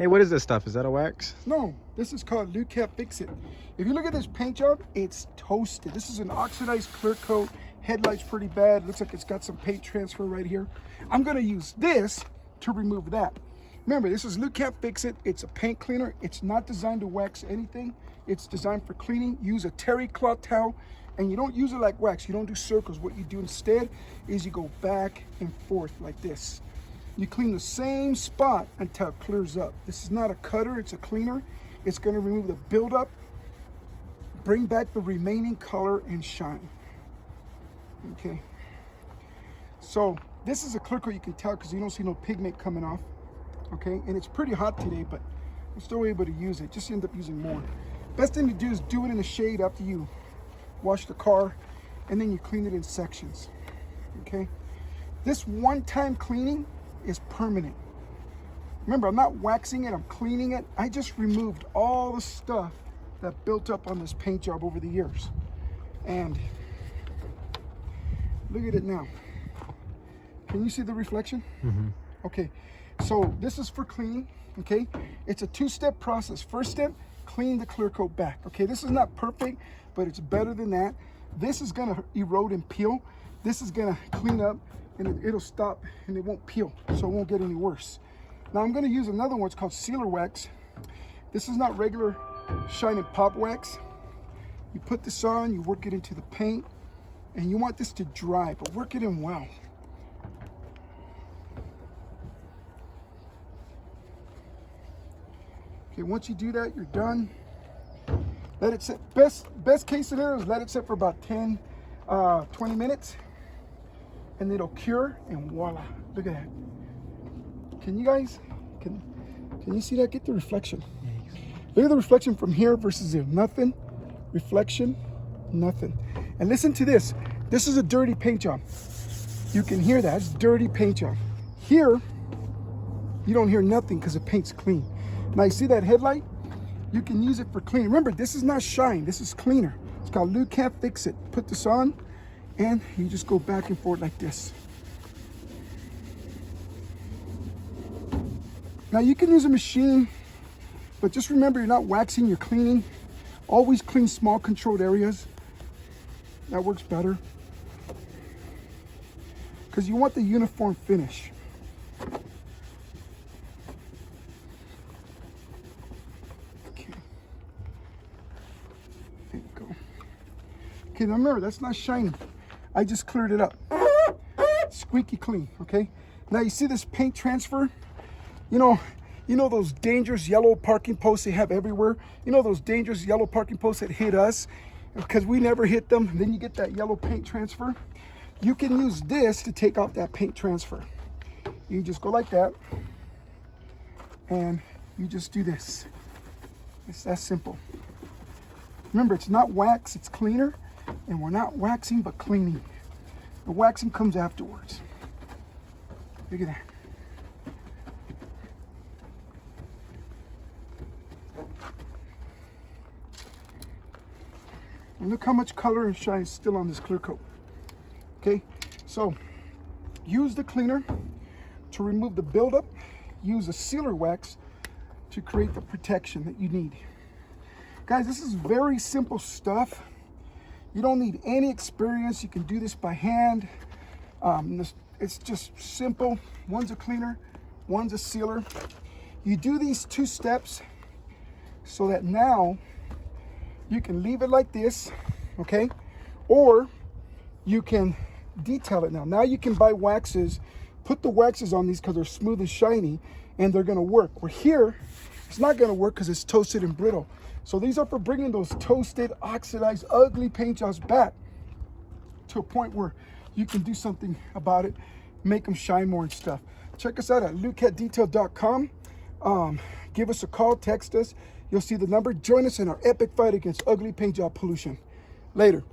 Hey, what is this stuff? Is that a wax? No, this is called Lukat Fix It. If you look at this paint job, it's toasted. This is an oxidized clear coat. Headlight's pretty bad. Looks like it's got some paint transfer right here. I'm gonna use this to remove that. Remember, this is Lukat Fix It. It's a paint cleaner. It's not designed to wax anything. It's designed for cleaning. Use a terry cloth towel, and you don't use it like wax. You don't do circles. What you do instead is you go back and forth like this. You clean the same spot until it clears up. This is not a cutter, it's a cleaner. It's going to remove the buildup, bring back the remaining color and shine. Okay. So this is a clear coat, you can tell because you don't see no pigment coming off. Okay, and it's pretty hot today, but I'm still able to use it. Just end up using more. Best thing to do is do it in the shade after you wash the car, and then you clean it in sections. Okay. This one-time cleaning is permanent. Remember, I'm not waxing it, I'm cleaning it. I just removed all the stuff that built up on this paint job over the years. And look at it now. Can you see the reflection? Mm-hmm. Okay, so this is for cleaning, okay? It's a two-step process. First step, clean the clear coat back. Okay, this is not perfect, but it's better than that. This is gonna erode and peel. This is gonna clean up, and it'll stop and it won't peel, so it won't get any worse. Now I'm going to use another one. It's called sealer wax. This is not regular shine and pop wax. You put this on, you work it into the paint, and you want this to dry, but work it in well. Okay, once you do that, you're done. Let it sit. Best case scenario is let it sit for about 20 minutes. And it'll cure, and voila, look at that. Can you guys, can you see that? Get the reflection. Look at the reflection from here versus there. Nothing, reflection, nothing. And listen to this. This is a dirty paint job. You can hear that, it's dirty paint job. Here, you don't hear nothing because the paint's clean. Now you see that headlight? You can use it for cleaning. Remember, this is not shine, this is cleaner. It's called Lukat Fix It. Put this on, and you just go back and forth like this. Now you can use a machine, but just remember you're not waxing, you're cleaning. Always clean small controlled areas. That works better. Because you want the uniform finish. Okay. There you go. Okay, now remember, that's not shiny. I just cleared it up. Squeaky clean, okay? Now you see this paint transfer? You know those dangerous yellow parking posts they have everywhere? You know those dangerous yellow parking posts that hit us because we never hit them? Then you get that yellow paint transfer. You can use this to take off that paint transfer. You just go like that, and you just do this. It's that simple. Remember, it's not wax, it's cleaner. And we're not waxing, but cleaning. The waxing comes afterwards. Look at that. And look how much color and shine is still on this clear coat. Okay, so use the cleaner to remove the buildup. Use a sealer wax to create the protection that you need. Guys, this is very simple stuff. You don't need any experience. You can do this by hand. It's just simple. One's a cleaner, one's a sealer. You do these two steps so that now you can leave it like this, okay? Or you can detail it now. Now you can buy waxes, put the waxes on these because they're smooth and shiny, and they're gonna work. Where here, it's not gonna work because it's toasted and brittle. So these are for bringing those toasted, oxidized, ugly paint jobs back to a point where you can do something about it, make them shine more and stuff. Check us out at lukatdetail.com. Give us a call, text us. You'll see the number. Join us in our epic fight against ugly paint job pollution. Later.